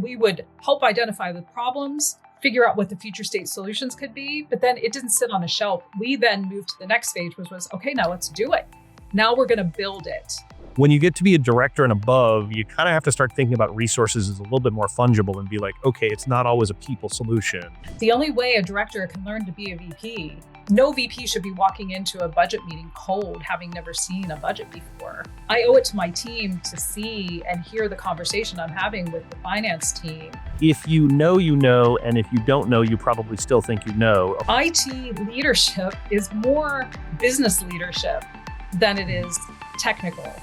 we would help identify the problems, figure out what the future state solutions could be, but then it didn't sit on a shelf. We then moved to the next stage, which was, okay, now let's do it. Now we're going to build it. When you get to be a director and above, you kind of have to start thinking about resources as a little bit more fungible and be like, okay, it's not always a people solution. The only way a director can learn to be a VP, no VP should be walking into a budget meeting cold, having never seen a budget before. I owe it to my team to see and hear the conversation I'm having with the finance team. If you know, you know, and if you don't know, you probably still think you know. IT leadership is more business leadership than it is technical.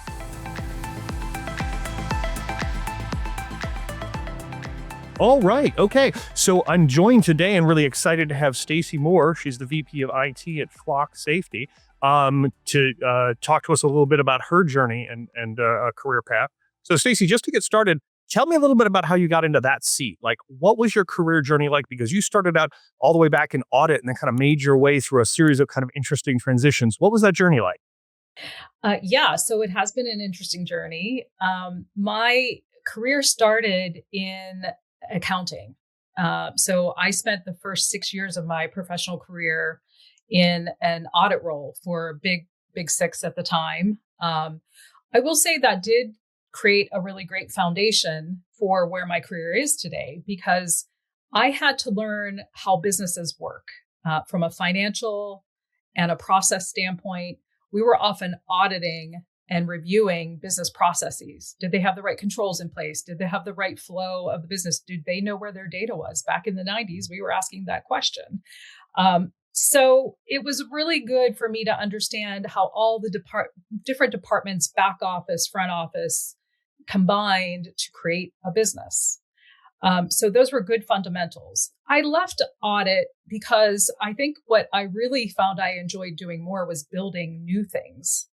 All right. Okay. So I'm joined today and really excited to have Stacey Moore. She's the VP of IT at Flock Safety, to talk to us a little bit about her journey and career path. So Stacey, just to get started, tell me a little bit about how you got into that seat. Like, what was your career journey like? Because you started out all the way back in audit and then kind of made your way through a series of kind of interesting transitions. What was that journey like? So it has been an interesting journey. My career started in accounting. So I spent the first 6 years of my professional career in an audit role for Big Six at the time. I will say that did create a really great foundation for where my career is today, because I had to learn how businesses work from a financial and a process standpoint. We were often auditing and reviewing business processes. Did they have the right controls in place? Did they have the right flow of the business? Did they know where their data was? Back in the 90s, we were asking that question. So it was really good for me to understand how all the different departments, back office, front office, combined to create a business. So those were good fundamentals. I left audit because I think what I really found I enjoyed doing more was building new things.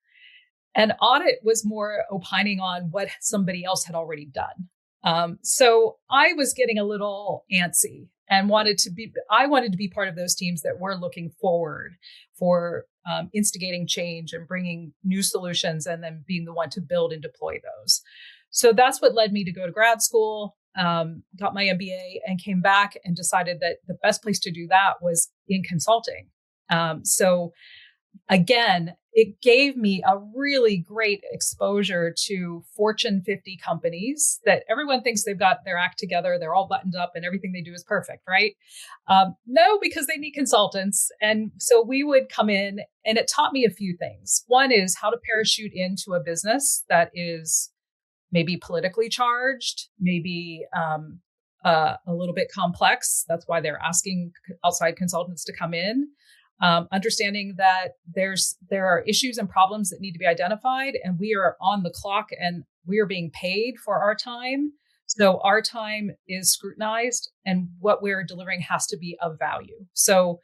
And audit was more opining on what somebody else had already done. So I was getting a little antsy and wanted to be part of those teams that were looking forward for instigating change and bringing new solutions and then being the one to build and deploy those. So that's what led me to go to grad school, got my MBA, and came back and decided that the best place to do that was in consulting. So again, it gave me a really great exposure to Fortune 50 companies that everyone thinks they've got their act together. They're all buttoned up and everything they do is perfect, right? No, because they need consultants. And so we would come in, and it taught me a few things. One is how to parachute into a business that is maybe politically charged, maybe a little bit complex. That's why they're asking outside consultants to come in. Understanding that there are issues and problems that need to be identified, and we are on the clock and we are being paid for our time. So our time is scrutinized and what we're delivering has to be of value. So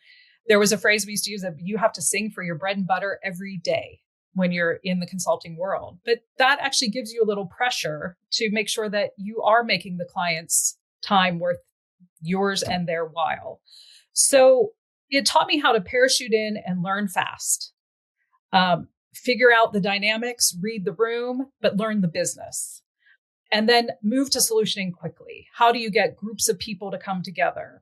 there was a phrase we used to use that you have to sing for your bread and butter every day when you're in the consulting world. But that actually gives you a little pressure to make sure that you are making the client's time worth yours and their while. So it taught me how to parachute in and learn fast, figure out the dynamics, read the room, but learn the business. And then move to solutioning quickly. How do you get groups of people to come together?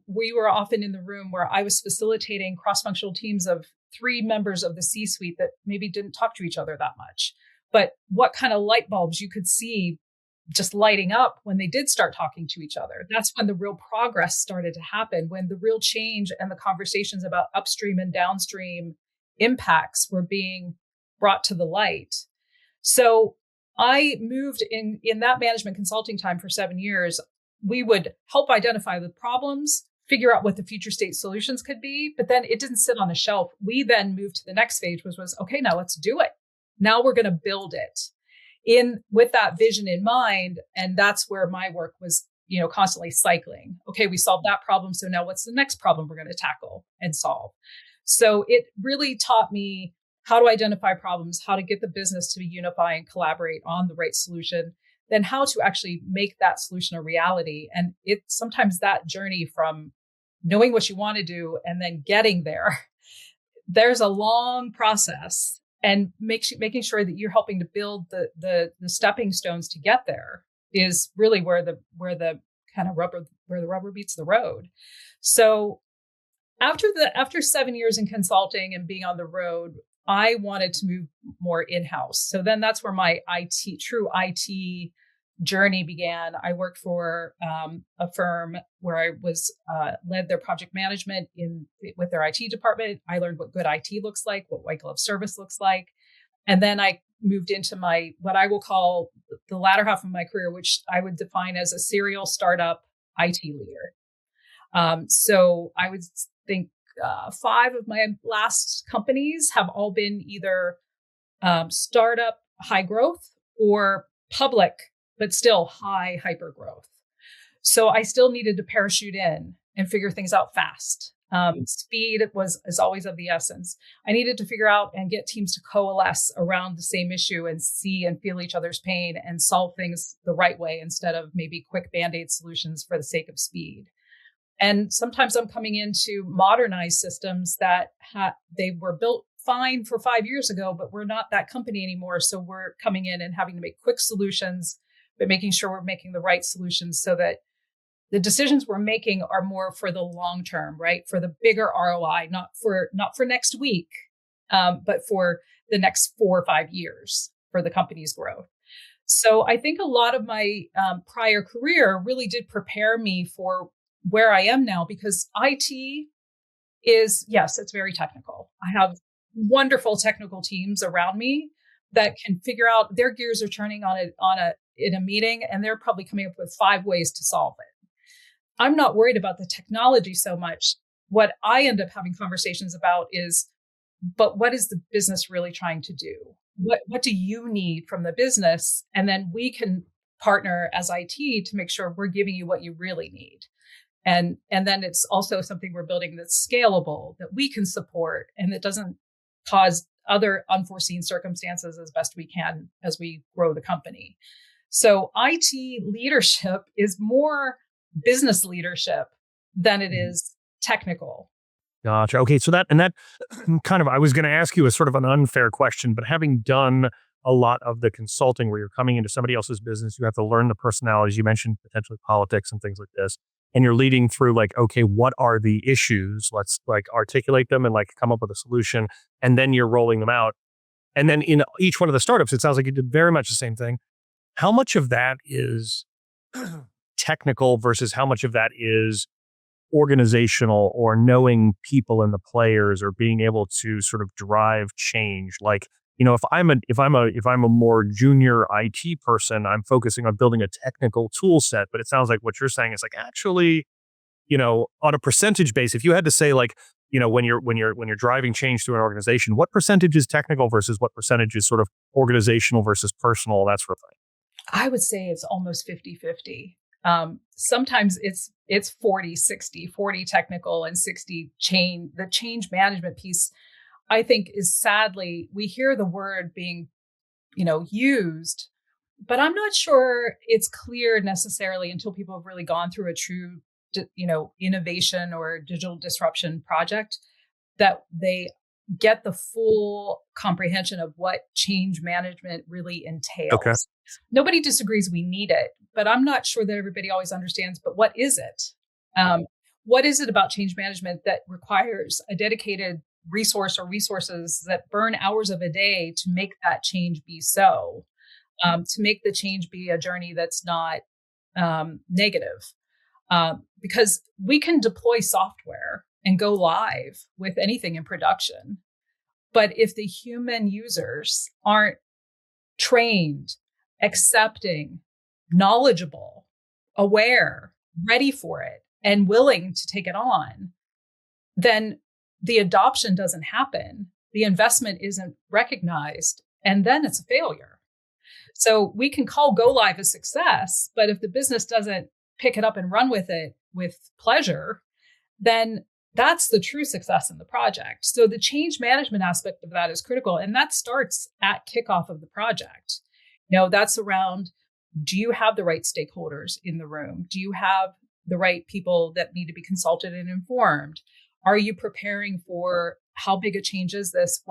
We were often in the room where I was facilitating cross-functional teams of 3 members of the C-suite that maybe didn't talk to each other that much. But what kind of light bulbs you could see just lighting up when they did start talking to each other. That's when the real progress started to happen, when the real change and the conversations about upstream and downstream impacts were being brought to the light. So I moved in that management consulting time for 7 years. We would help identify the problems, figure out what the future state solutions could be, but then it didn't sit on a shelf. We then moved to the next phase, which was, okay, now let's do it. Now we're going to build it with that vision in mind. And that's where my work was, constantly cycling. Okay, we solved that problem. So now what's the next problem we're going to tackle and solve? So it really taught me how to identify problems, how to get the business to unify and collaborate on the right solution, then how to actually make that solution a reality. And it's sometimes that journey from knowing what you want to do and then getting there, there's a long process, and making sure that you're helping to build the stepping stones to get there is really where the kind of rubber where the rubber meets the road. So after 7 years in consulting and being on the road, I wanted to move more in-house. So then that's where my true IT journey began. I worked for a firm where I was led their project management with their IT department. I learned what good IT looks like, what white glove service looks like, and then I moved into my what I will call the latter half of my career, which I would define as a serial startup IT leader. So I would think 5 of my last companies have all been either startup high growth or public, but still high hyper growth. So I still needed to parachute in and figure things out fast. Speed is always of the essence. I needed to figure out and get teams to coalesce around the same issue and see and feel each other's pain and solve things the right way instead of maybe quick band-aid solutions for the sake of speed. And sometimes I'm coming in to modernize systems that they were built fine for 5 years ago, but we're not that company anymore. So we're coming in and having to make quick solutions, but making sure we're making the right solutions so that the decisions we're making are more for the long term, right? For the bigger ROI, not for next week, but for the next 4 or 5 years for the company's growth. So I think a lot of my prior career really did prepare me for where I am now, because IT is, yes, it's very technical. I have wonderful technical teams around me that can figure out their gears are turning in a meeting, and they're probably coming up with 5 ways to solve it. I'm not worried about the technology so much. What I end up having conversations about is, but what is the business really trying to do? What do you need from the business? And then we can partner as IT to make sure we're giving you what you really need. And then it's also something we're building that's scalable, that we can support, and that doesn't cause other unforeseen circumstances as best we can as we grow the company. So IT leadership is more business leadership than it is technical. Gotcha. Okay. So that kind of, I was going to ask you a sort of an unfair question, but having done a lot of the consulting where you're coming into somebody else's business, you have to learn the personalities. You mentioned potentially politics and things like this. And you're leading through like, okay, what are the issues? Let's like articulate them and like come up with a solution. And then you're rolling them out. And then in each one of the startups, it sounds like you did very much the same thing. How much of that is technical versus how much of that is organizational, or knowing people and the players, or being able to sort of drive change? Like, if I'm a more junior IT person, I'm focusing on building a technical tool set. But it sounds like what you're saying is like, actually, on a percentage base, if you had to say like, when you're driving change through an organization, what percentage is technical versus what percentage is sort of organizational versus personal, that sort of thing? I would say it's almost 50-50. Sometimes it's 40-60, 40 technical and 60 change. The change management piece, I think, is sadly, we hear the word being, used, but I'm not sure it's clear necessarily until people have really gone through a true, innovation or digital disruption project, that they get the full comprehension of what change management really entails. Okay. Nobody disagrees we need it, but I'm not sure that everybody always understands, but what is it? What is it about change management that requires a dedicated resource or resources that burn hours of a day to make that change be so, to make the change be a journey that's not negative? Because we can deploy software and go live with anything in production. But if the human users aren't trained, accepting, knowledgeable, aware, ready for it, and willing to take it on, then the adoption doesn't happen. The investment isn't recognized, and then it's a failure. So we can call go live a success, but if the business doesn't pick it up and run with it with pleasure, then that's the true success in the project. So the change management aspect of that is critical. And that starts at kickoff of the project. That's around, do you have the right stakeholders in the room? Do you have the right people that need to be consulted and informed? Are you preparing for how big a change is this?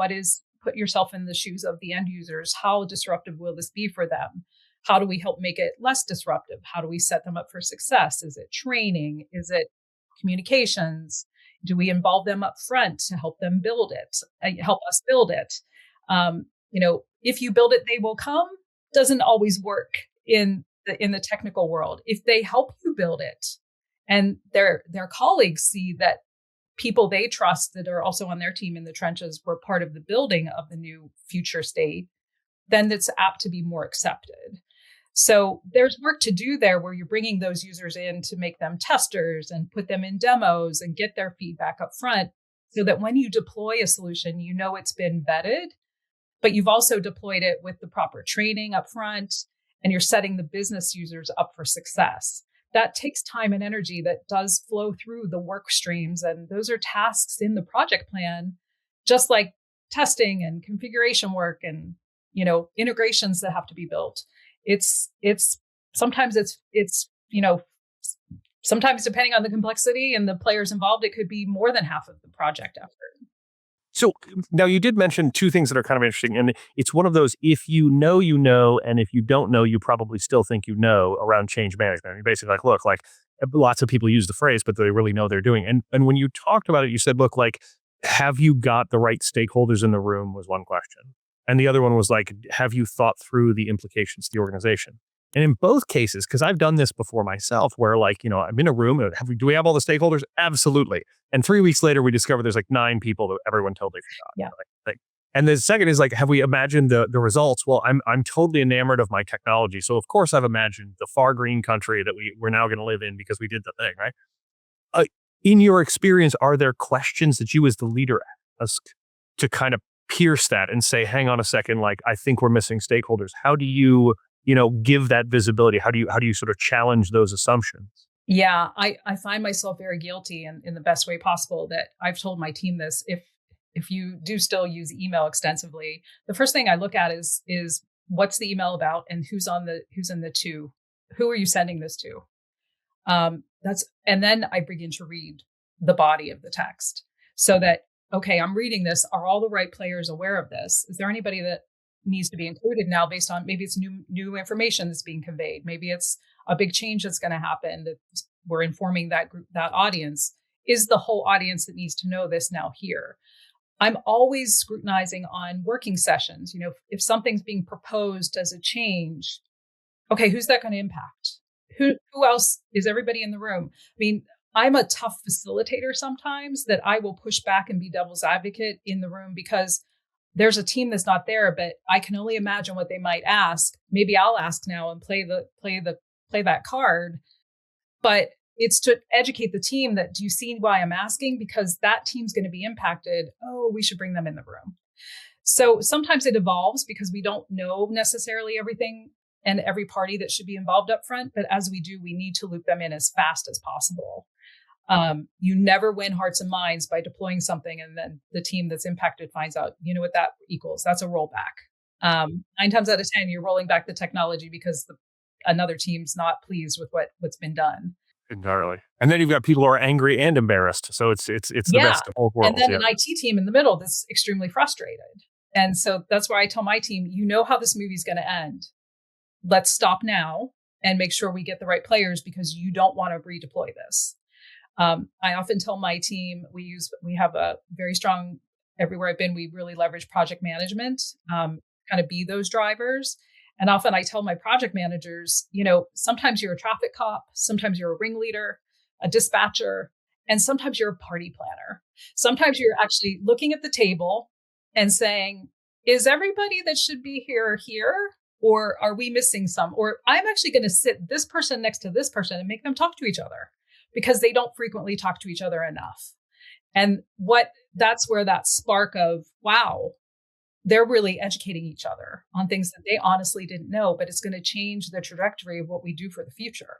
Put yourself in the shoes of the end users. How disruptive will this be for them? How do we help make it less disruptive? How do we set them up for success? Is it training? Is it communications? Do we involve them up front to help them build it, help us build it? If you build it, they will come doesn't always work in the technical world. If they help you build it and their colleagues see that people they trust that are also on their team in the trenches were part of the building of the new future state, then it's apt to be more accepted. So there's work to do there where you're bringing those users in to make them testers and put them in demos and get their feedback up front so that when you deploy a solution, you know it's been vetted, but you've also deployed it with the proper training up front and you're setting the business users up for success. That takes time and energy that does flow through the work streams. And those are tasks in the project plan, just like testing and configuration work and, integrations that have to be built. Sometimes sometimes depending on the complexity and the players involved, it could be more than half of the project effort. So now you did mention two things that are kind of interesting. And it's one of those, if you know, and if you don't know, you probably still think you know around change management. I mean, basically look, lots of people use the phrase, but they really know they're doing. And when you talked about it, you said, look, have you got the right stakeholders in the room was one question. And the other one was have you thought through the implications to the organization? And in both cases, because I've done this before myself, where I'm in a room, do we have all the stakeholders? Absolutely. And 3 weeks later, we discover there's 9 people that everyone totally forgot. Yeah. And the second is have we imagined the results? Well, I'm totally enamored of my technology. So of course I've imagined the far green country that we're now going to live in because we did the thing, right? In your experience, are there questions that you as the leader ask to kind of pierce that and say, hang on a second, I think we're missing stakeholders? How do you give that visibility? How do you sort of challenge those assumptions? Yeah, I find myself very guilty in the best way possible that I've told my team this. If you do still use email extensively, the first thing I look at is what's the email about and who's in the to, who are you sending this to? And then I begin to read the body of the text so that, okay, I'm reading this. Are all the right players aware of this? Is there anybody that needs to be included now based on maybe it's new information that's being conveyed? Maybe it's a big change that's going to happen that we're informing that group, that audience. Is the whole audience that needs to know this now here? I'm always scrutinizing on working sessions. If something's being proposed as a change, okay, who's that going to impact? Who else? Is everybody in the room? I mean, I'm a tough facilitator sometimes that I will push back and be devil's advocate in the room because there's a team that's not there, but I can only imagine what they might ask. Maybe I'll ask now and play that card, but it's to educate the team that, do you see why I'm asking? Because that team's going to be impacted. Oh, we should bring them in the room. So sometimes it evolves because we don't know necessarily everything and every party that should be involved up front. But as we do, we need to loop them in as fast as possible. You never win hearts and minds by deploying something and then the team that's impacted finds out, what that equals. That's a rollback. 9 times out of 10, you're rolling back the technology because another team's not pleased with what's been done. Entirely. And then you've got people who are angry and embarrassed. So it's the best of both worlds. And then an IT team in the middle that's extremely frustrated. And so that's why I tell my team, how this movie's going to end. Let's stop now and make sure we get the right players because you don't want to redeploy this. I often tell my team, we have a very strong, everywhere I've been, we really leverage project management, kind of be those drivers. And often I tell my project managers, sometimes you're a traffic cop, sometimes you're a ringleader, a dispatcher, and sometimes you're a party planner. Sometimes you're actually looking at the table and saying, is everybody that should be here? Or are we missing some? Or I'm actually going to sit this person next to this person and make them talk to each other because they don't frequently talk to each other enough. And that's where that spark of, wow, they're really educating each other on things that they honestly didn't know, but it's going to change the trajectory of what we do for the future.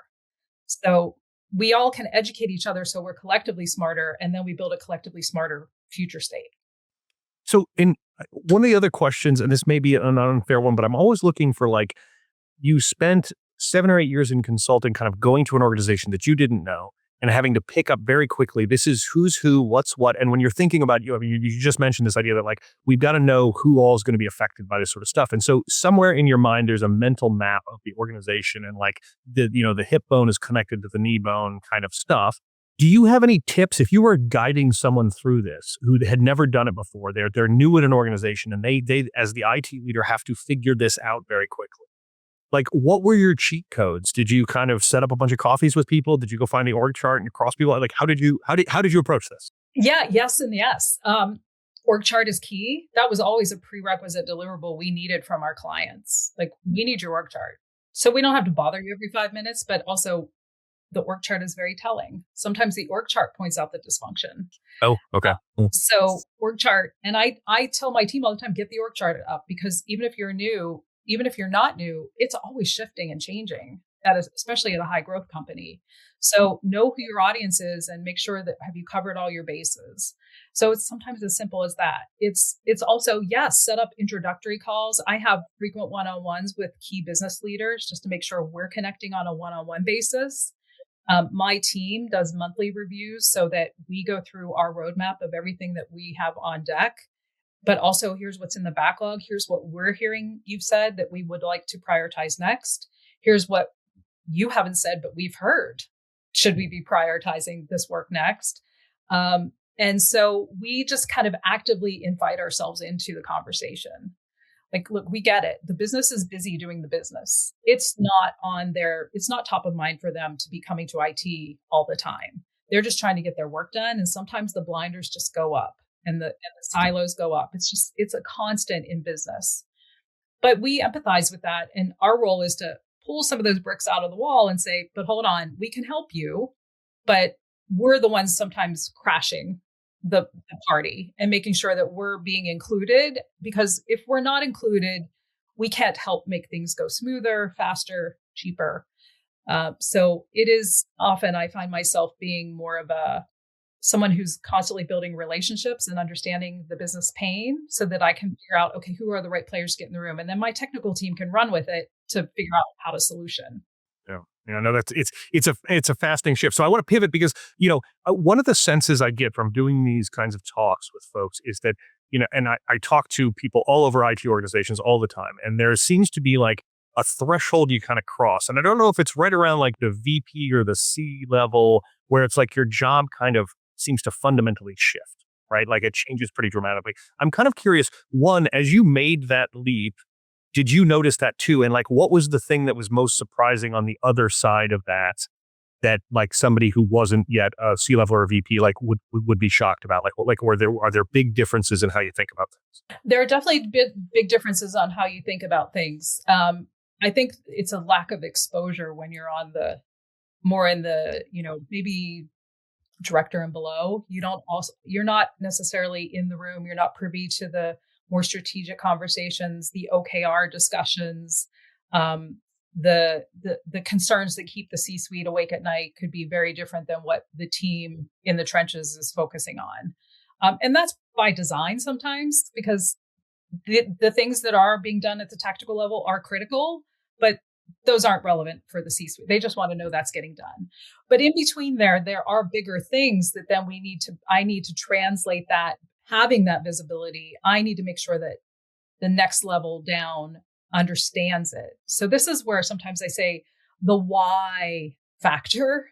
So we all can educate each other so we're collectively smarter, and then we build a collectively smarter future state. So in one of the other questions, and this may be an unfair one, but I'm always looking for you spent 7 or 8 years in consulting, kind of going to an organization that you didn't know. and having to pick up very quickly, this is who's who, what's what. And when you're thinking about, I mean, you just mentioned this idea that like, we've got to know who all is going to be affected by this sort of stuff. And so somewhere in your mind, there's a mental map of the organization and like the hip bone is connected to the knee bone kind of stuff. Do you have any tips if you were guiding someone through this who had never done it before? They're new at an organization and they as the IT leader have to figure this out very quickly. Like, what were your cheat codes? Did you kind of set up a bunch of coffees with people? Did you go find the org chart and you cross people? Like, how did you approach this? Yeah, yes, and yes. Org chart is key. That was always a prerequisite deliverable we needed from our clients. Like, we need your org chart. So we don't have to bother you every 5 minutes, but also the org chart is very telling. Sometimes the org chart points out the dysfunction. Oh, okay. So org chart, and I tell my team all the time, get the org chart up, because even if you're new, even if you're not new, it's always shifting and changing, especially at a high growth company. So know who your audience is and make sure that have you covered all your bases. So it's sometimes as simple as that. It's also, yes, set up introductory calls. I have frequent one-on-ones with key business leaders just to make sure we're connecting on a one-on-one basis. My team does monthly reviews so that we go through our roadmap of everything that we have on deck. But also, here's what's in the backlog. Here's what we're hearing you've said that we would like to prioritize next. Here's what you haven't said, but we've heard. Should we be prioritizing this work next? And so we just kind of actively invite ourselves into the conversation. Like, look, we get it. The business is busy doing the business. It's not top of mind for them to be coming to IT all the time. They're just trying to get their work done. And sometimes the blinders just go up and the silos go up. It's a constant in business. But we empathize with that. And our role is to pull some of those bricks out of the wall and say, but hold on, we can help you. But we're the ones sometimes crashing the party and making sure that we're being included, because if we're not included, we can't help make things go smoother, faster, cheaper. So it is often I find myself being more of someone who's constantly building relationships and understanding the business pain so that I can figure out, okay, who are the right players to get in the room? And then my technical team can run with it to figure out how to solution. Yeah. Yeah, no, it's a fascinating shift. So I want to pivot because, one of the senses I get from doing these kinds of talks with folks is that, and I talk to people all over IT organizations all the time, and there seems to be like a threshold you kind of cross. And I don't know if it's right around like the VP or the C level where it's like your job kind of seems to fundamentally shift, right? Like it changes pretty dramatically. I'm kind of curious, one, as you made that leap, did you notice that too? And like, what was the thing that was most surprising on the other side of that like somebody who wasn't yet a C level or a VP, like would be shocked about? Like, are there big differences in how you think about things? There are definitely big differences on how you think about things. I think it's a lack of exposure when you're on more in the, maybe director and below. You're not necessarily in the room. You're not privy to the more strategic conversations, the OKR discussions, the concerns that keep the C-suite awake at night could be very different than what the team in the trenches is focusing on. And that's by design sometimes, because the things that are being done at the tactical level are critical, but those aren't relevant for the C-suite. They just want to know that's getting done. But in between there are bigger things that then I need to translate that. Having that visibility, I need to make sure that the next level down understands it. So this is where sometimes I say the why factor,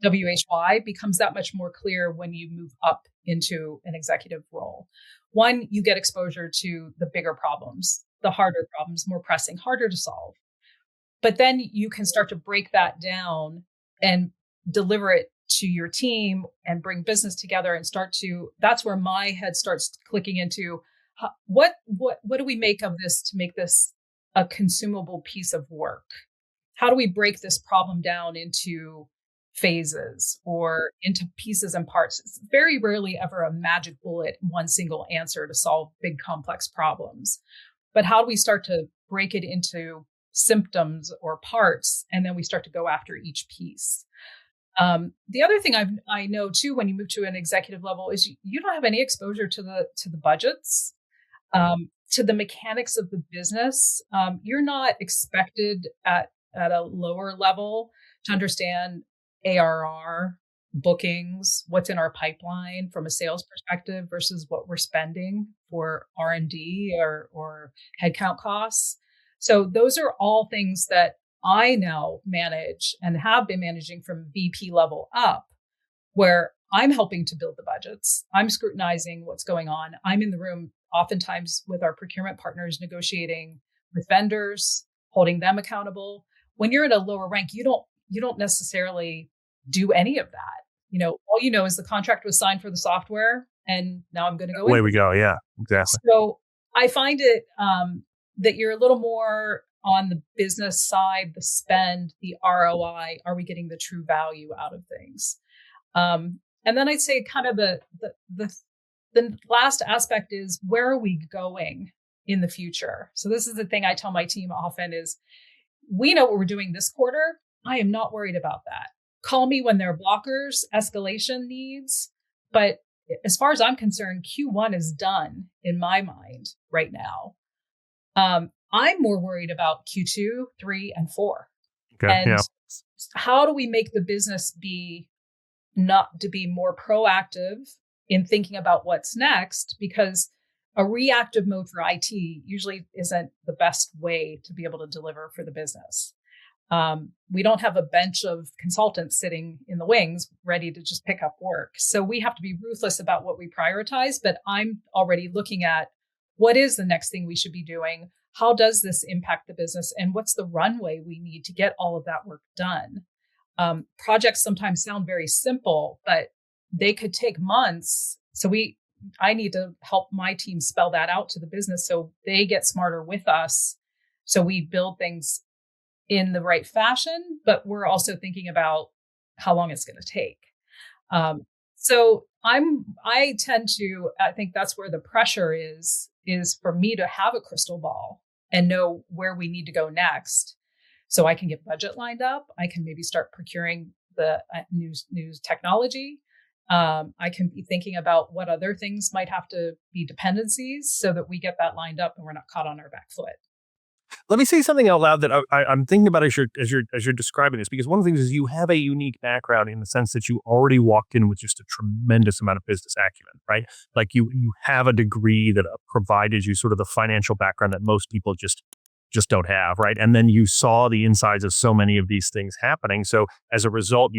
WHY, becomes that much more clear when you move up into an executive role. One, you get exposure to the bigger problems, the harder problems, more pressing, harder to solve. But then you can start to break that down and deliver it to your team and bring business together and that's where my head starts clicking into what do we make of this to make this a consumable piece of work? How do we break this problem down into phases or into pieces and parts? It's very rarely ever a magic bullet, one single answer to solve big complex problems. But how do we start to break it into symptoms or parts, and then we start to go after each piece? The other thing I know too, when you move to an executive level, is you don't have any exposure to the budgets, to the mechanics of the business. You're not expected at a lower level to understand ARR, bookings, what's in our pipeline from a sales perspective versus what we're spending for R&D or headcount costs. So those are all things that I now manage and have been managing from VP level up, where I'm helping to build the budgets. I'm scrutinizing what's going on. I'm in the room oftentimes with our procurement partners, negotiating with vendors, holding them accountable. When you're at a lower rank, you don't necessarily do any of that. All you know is the contract was signed for the software, and now I'm going to go Away in. we go. Yeah, exactly. So I find it that you're a little more on the business side, the spend, the ROI. Are we getting the true value out of things? And then I'd say kind of the last aspect is, where are we going in the future? So this is the thing I tell my team often is, we know what we're doing this quarter. I am not worried about that. Call me when there are blockers, escalation needs. But as far as I'm concerned, Q1 is done in my mind right now. I'm more worried about Q2, 3, and 4. Okay. And Yeah. how do we make the business be more proactive in thinking about what's next? Because a reactive mode for IT usually isn't the best way to be able to deliver for the business. We don't have a bench of consultants sitting in the wings ready to just pick up work. So we have to be ruthless about what we prioritize. But I'm already looking at, what is the next thing we should be doing? How does this impact the business? And what's the runway we need to get all of that work done? Projects sometimes sound very simple, but they could take months. So I need to help my team spell that out to the business so they get smarter with us. So we build things in the right fashion, but we're also thinking about how long it's going to take. So I think that's where the pressure is for me to have a crystal ball and know where we need to go next. So I can get budget lined up. I can maybe start procuring the new technology. I can be thinking about what other things might have to be dependencies so that we get that lined up and we're not caught on our back foot. Let me say something out loud that I'm thinking about as you're describing this, because one of the things is, you have a unique background in the sense that you already walked in with just a tremendous amount of business acumen, right? Like you have a degree that provided you sort of the financial background that most people just don't have, right? And then you saw the insides of so many of these things happening. So as a result,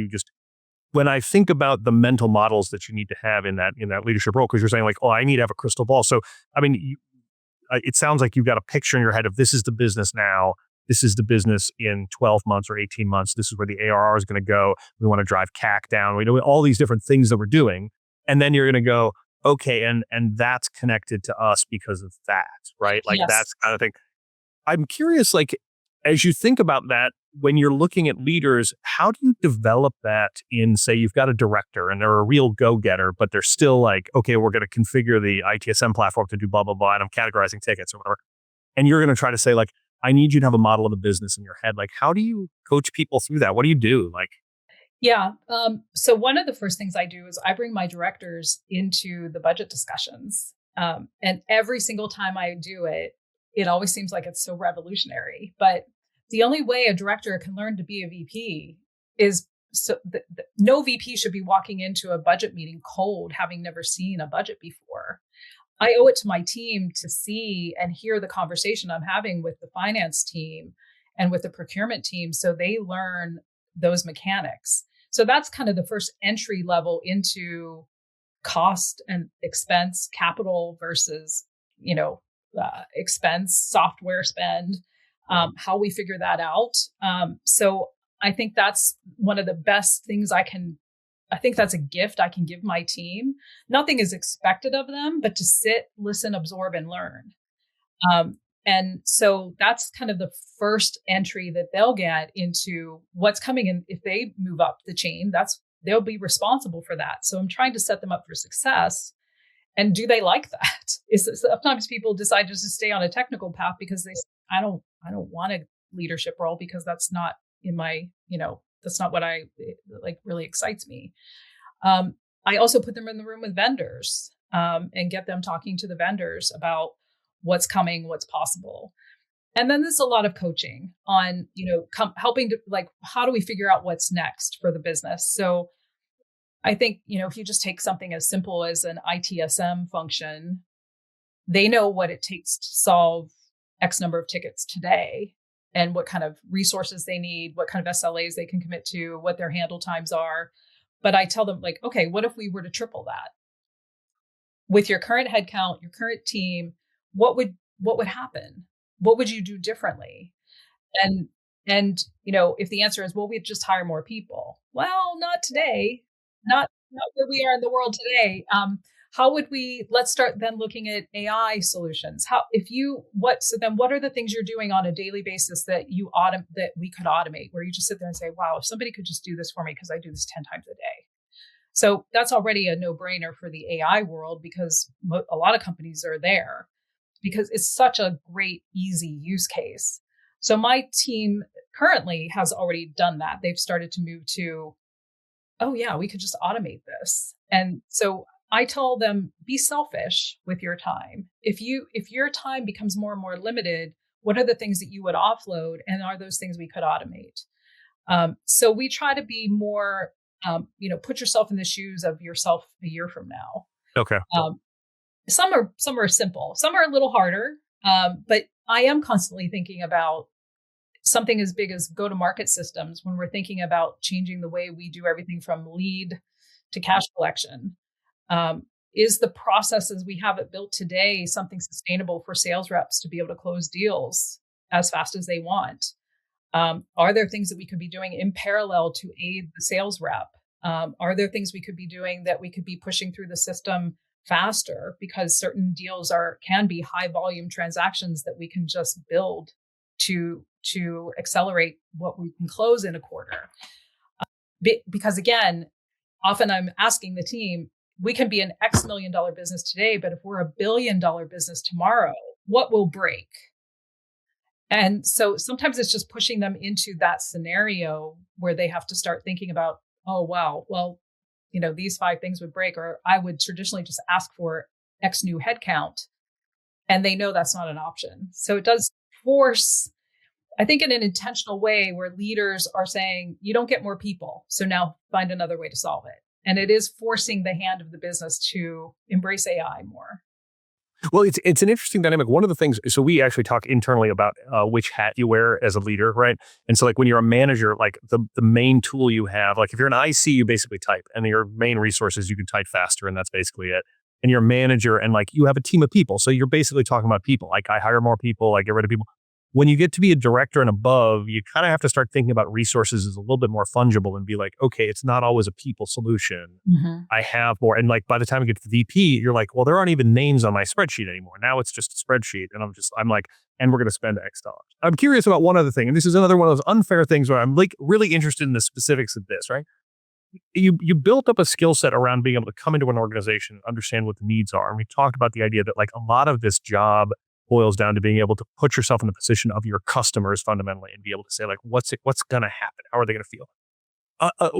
when I think about the mental models that you need to have in that leadership role, because you're saying like, oh, I need to have a crystal ball. So I mean, it sounds like you've got a picture in your head of, this is the business now. This is the business in 12 months or 18 months. This is where the ARR is going to go. We want to drive CAC down. We know all these different things that we're doing. And then you're going to go, okay, and that's connected to us because of that, right? Like Yes. that's kind of thing. I'm curious, like, as you think about that, when you're looking at leaders, how do you develop that in, say, you've got a director and they're a real go-getter, but they're still like, okay, we're going to configure the ITSM platform to do blah, blah, blah, and I'm categorizing tickets or whatever. And you're going to try to say, like, I need you to have a model of the business in your head. Like, how do you coach people through that? What do you do? Like, Yeah. So one of the first things I do is I bring my directors into the budget discussions. And every single time I do it, it always seems like it's so revolutionary. But the only way a director can learn to be a VP is no VP should be walking into a budget meeting cold, having never seen a budget before. I owe it to my team to see and hear the conversation I'm having with the finance team and with the procurement team, so they learn those mechanics. So that's kind of the first entry level into cost and expense, capital versus, expense, software spend, how we figure that out. So I think that's one of the best things I think that's a gift I can give my team. Nothing is expected of them, but to sit, listen, absorb, and learn. And so that's kind of the first entry that they'll get into what's coming in. If they move up the chain, they'll be responsible for that. So I'm trying to set them up for success. And do they like that? Sometimes people decide just to stay on a technical path because I don't want a leadership role because that's not in my, that's not what I like really excites me. I also put them in the room with vendors and get them talking to the vendors about what's coming, what's possible. And then there's a lot of coaching on, helping to, like, how do we figure out what's next for the business? So I think, if you just take something as simple as an ITSM function, they know what it takes to solve X number of tickets today and what kind of resources they need, what kind of SLAs they can commit to, what their handle times are. But I tell them, like, okay, what if we were to triple that with your current headcount, your current team? What would happen? What would you do differently? And if the answer is, well, we'd just hire more people. Well, not today. Not where we are in the world today. How would we let's start then looking at AI solutions. How if you what so then what are the things you're doing on a daily basis that we could automate, where you just sit there and say, wow, if somebody could just do this for me because I do this 10 times a day. So that's already a no-brainer for the AI world, because a lot of companies are there because it's such a great, easy use case. So my team currently has already done that. They've started to move to, oh yeah, we could just automate this. And so I tell them, be selfish with your time. If your time becomes more and more limited, what are the things that you would offload, and are those things we could automate? So we try to be more, put yourself in the shoes of yourself a year from now. Okay. Um, some are simple, some are a little harder, but I am constantly thinking about something as big as go-to-market systems when we're thinking about changing the way we do everything from lead to cash collection. Is the processes we have it built today something sustainable for sales reps to be able to close deals as fast as they want? Are there things that we could be doing in parallel to aid the sales rep? Are there things we could be doing that we could be pushing through the system faster, because certain deals can be high volume transactions that we can just build to accelerate what we can close in a quarter? Because again, often I'm asking the team, we can be an X million dollar business today, but if we're $1 billion business tomorrow, what will break? And so sometimes it's just pushing them into that scenario where they have to start thinking about, oh, wow, well, these 5 things would break, or I would traditionally just ask for X new headcount. And they know that's not an option. So it does force, I think, in an intentional way, where leaders are saying, you don't get more people, so now find another way to solve it. And it is forcing the hand of the business to embrace AI more. Well, it's an interesting dynamic. One of the things, so we actually talk internally about which hat you wear as a leader, right? And so, like when you're a manager, like the main tool you have, like if you're an IC, you basically type, and your main resources you can type faster, and that's basically it. And you're a manager, and like you have a team of people, so you're basically talking about people. Like I hire more people, I get rid of people. When you get to be a director and above, you kind of have to start thinking about resources as a little bit more fungible and be like, okay, it's not always a people solution. Mhm. I have more. And like by the time you get to the VP, you're like, well, there aren't even names on my spreadsheet anymore. Now it's just a spreadsheet. And I'm like, and we're going to spend X dollars. I'm curious about one other thing. And this is another one of those unfair things where I'm like really interested in the specifics of this, right? You built up a skill set around being able to come into an organization and understand what the needs are. And we talked about the idea that like a lot of this job boils down to being able to put yourself in the position of your customers fundamentally and be able to say like, what's going to happen? How are they going to feel?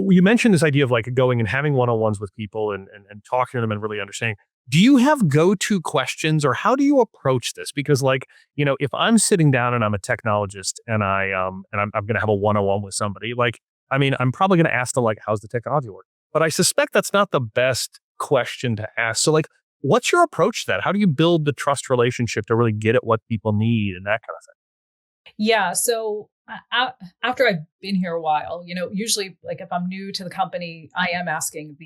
You mentioned this idea of like going and having one-on-ones with people and talking to them and really understanding. Do you have go-to questions, or how do you approach this? Because like, if I'm sitting down and I'm a technologist and I'm going to have a one-on-one with somebody, like, I mean, I'm probably going to ask them like, how's the technology work? But I suspect that's not the best question to ask. So like, what's your approach to that? How do you build the trust relationship to really get at what people need and that kind of Yeah. So after I've been here a while, usually like if I'm new to the company, I am asking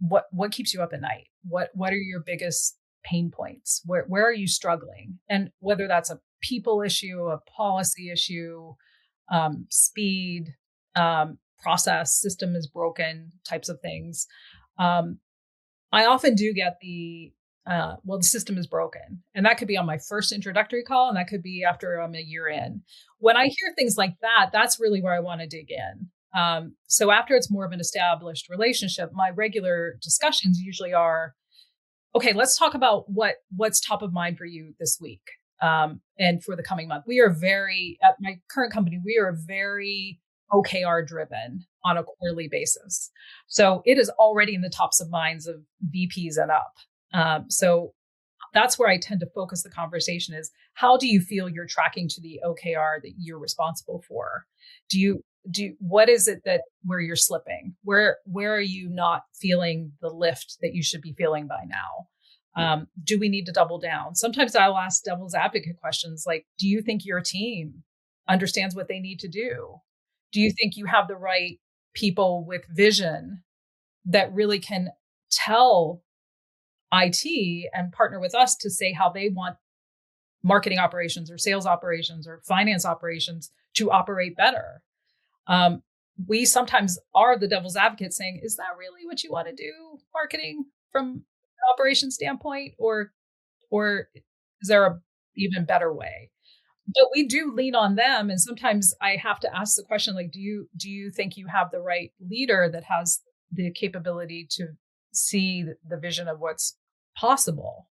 what keeps you up at night? What are your biggest pain points? Where are you struggling? And whether that's a people issue, a policy issue, speed, process, system is broken types of things. Um, I often do get the system is broken. And that could be on my first introductory call, and that could be after I'm a year in. When I hear things like that, that's really where I want to dig in. So after it's more of an established relationship, my regular discussions usually are, okay, let's talk about what's top of mind for you this week, and for the coming month. At my current company, we are very OKR driven on a quarterly basis. So it is already in the tops of minds of VPs and up. So that's where I tend to focus the conversation is, how do you feel you're tracking to the OKR that you're responsible for? what is it that where you're slipping? Where are you not feeling the lift that you should be feeling by now? Do we need to double down? Sometimes I'll ask devil's advocate questions like, do you think your team understands what they need to do? Do you think you have the right people with vision that really can tell IT and partner with us to say how they want marketing operations or sales operations or finance operations to operate better? We sometimes are the devil's advocate saying, is that really what you want to do, marketing from an operations standpoint? Or is there a even better way? But we do lean on them. And sometimes I have to ask the question, like, do you think you have the right leader that has the capability to see the vision of what's possible?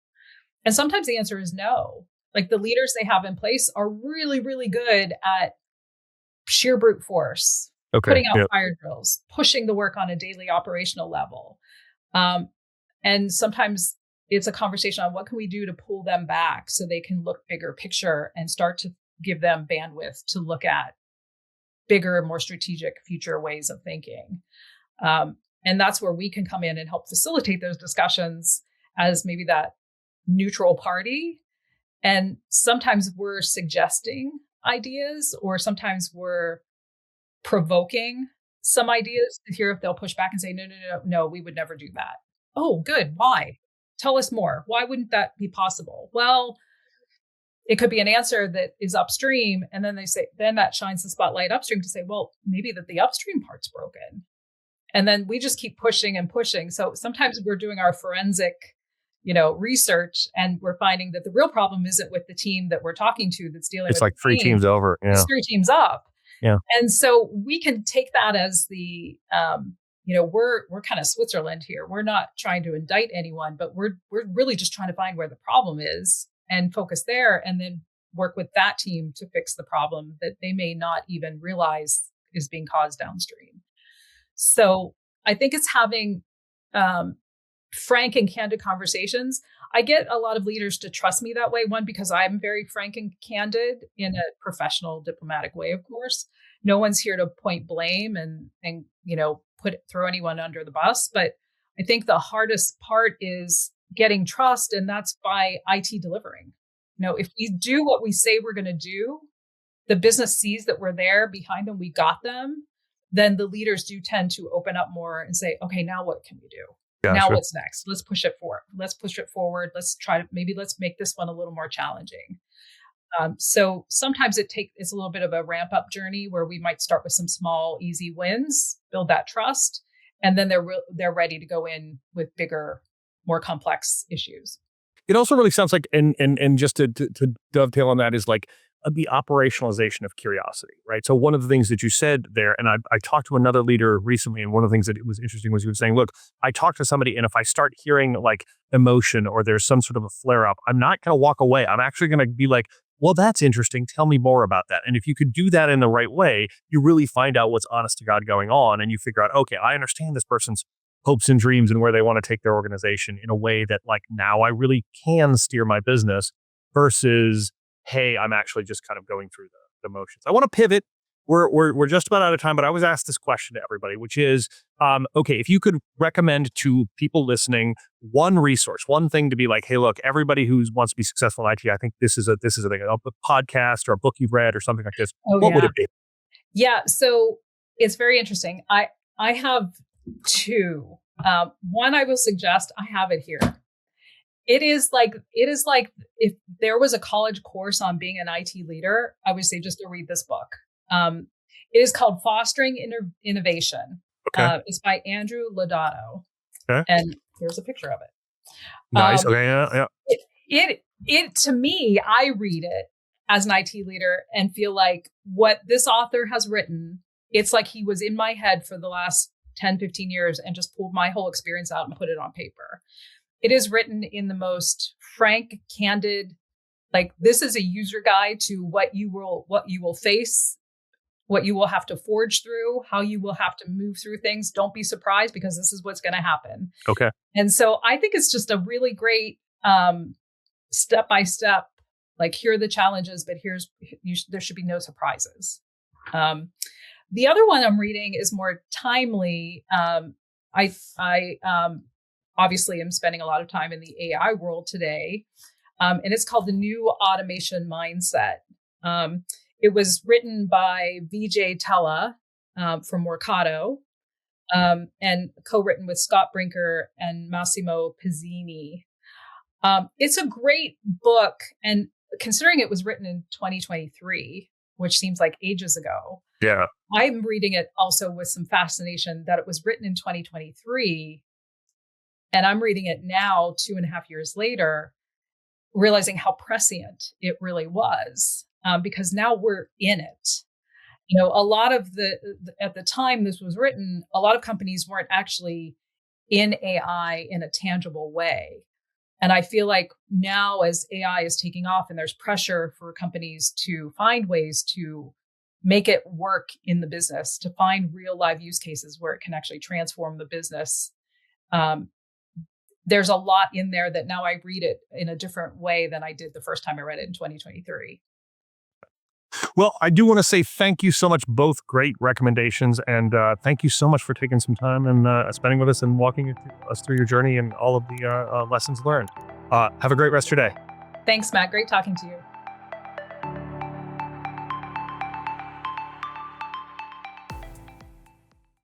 And sometimes the answer is no. Like the leaders they have in place are really, really good at sheer brute force, putting out fire drills, pushing the work on a daily operational level. And sometimes it's a conversation on what can we do to pull them back so they can look bigger picture and start to give them bandwidth to look at bigger, more strategic future ways of thinking. And that's where we can come in and help facilitate those discussions as maybe that neutral party. And sometimes we're suggesting ideas, or sometimes we're provoking some ideas to hear if they'll push back and say, no, we would never do that. Oh, good. Why? Tell us more. Why wouldn't that be possible? Well, it could be an answer that is upstream. And then they say, then that shines the spotlight upstream to say, well, maybe that the upstream part's broken. And then we just keep pushing and pushing. So sometimes we're doing our forensic, research, and we're finding that the real problem isn't with the team that we're talking to that's dealing with it's like three teams over. Yeah. It's 3 teams up. Yeah. And so we can take that as the, we're kind of Switzerland here. We're not trying to indict anyone, but we're really just trying to find where the problem is and focus there, and then work with that team to fix the problem that they may not even realize is being caused downstream. So I think it's having frank and candid conversations. I get a lot of leaders to trust me that way. One, because I'm very frank and candid in a professional, diplomatic way, of course. No one's here to point blame and throw anyone under the bus. But I think the hardest part is getting trust, and that's by IT delivering. If we do what we say we're going to do, the business sees that we're there behind them, we got them, then the leaders do tend to open up more and say, okay, now what can we do? Gotcha. Now what's next? Let's push it forward. Let's let's make this one a little more challenging. So sometimes it's a little bit of a ramp up journey where we might start with some small, easy wins, build that trust, and then they're ready to go in with bigger, more complex issues. It also really sounds like, and just to dovetail on that, is like the operationalization of curiosity, right? So one of the things that you said there, and I talked to another leader recently, and one of the things that it was interesting was he was saying, look, I talked to somebody, and if I start hearing like emotion or there's some sort of a flare up, I'm not going to walk away. I'm actually going to be like, well, that's interesting. Tell me more about that. And if you could do that in the right way, you really find out what's honest to God going on, and you figure out, okay, I understand this person's hopes and dreams and where they want to take their organization in a way that like now I really can steer my business versus, hey, I'm actually just kind of going through the motions. I want to pivot. We're just about out of time, but I always ask this question to everybody, which is, okay, if you could recommend to people listening one resource, one thing to be like, hey, look, everybody who wants to be successful in IT, I think this is a thing, a podcast or a book you've read or something like this. What would it be? Yeah, so it's very interesting. I have 2. One I will suggest. I have it here. It is like if there was a college course on being an IT leader, I would say just to read this book. It is called Fostering Innovation. Okay. It's by Andrew Lodato. Okay. And here's a picture of it. Nice. Okay. Yeah. It to me, I read it as an IT leader and feel like what this author has written, it's like he was in my head for the last 10, 15 years and just pulled my whole experience out and put it on paper. It is written in the most frank, candid, like this is a user guide to what you will face, what you will have to forge through, how you will have to move through things. Don't be surprised because this is what's going to happen. Okay. And so I think it's just a really great step-by-step, like here are the challenges, but there should be no surprises. The other one I'm reading is more timely. I obviously am spending a lot of time in the AI world today, and it's called The New Automation Mindset. It was written by Vijay Tella from Workato, and co-written with Scott Brinker and Massimo Pizzini. It's a great book, and considering it was written in 2023, which seems like ages ago, Yeah. I'm reading it also with some fascination that it was written in 2023, and I'm reading it now, 2.5 years later, realizing how prescient it really was, because now we're in it. A lot of at the time this was written, a lot of companies weren't actually in AI in a tangible way. And I feel like now, as AI is taking off and there's pressure for companies to find ways to make it work in the business, to find real live use cases where it can actually transform the business, there's a lot in there that now I read it in a different way than I did the first time I read it in 2023. Well, I do want to say thank you so much. Both great recommendations. And thank you so much for taking some time and spending with us and walking us through your journey and all of the lessons learned. Have a great rest of your day. Thanks, Matt. Great talking to you.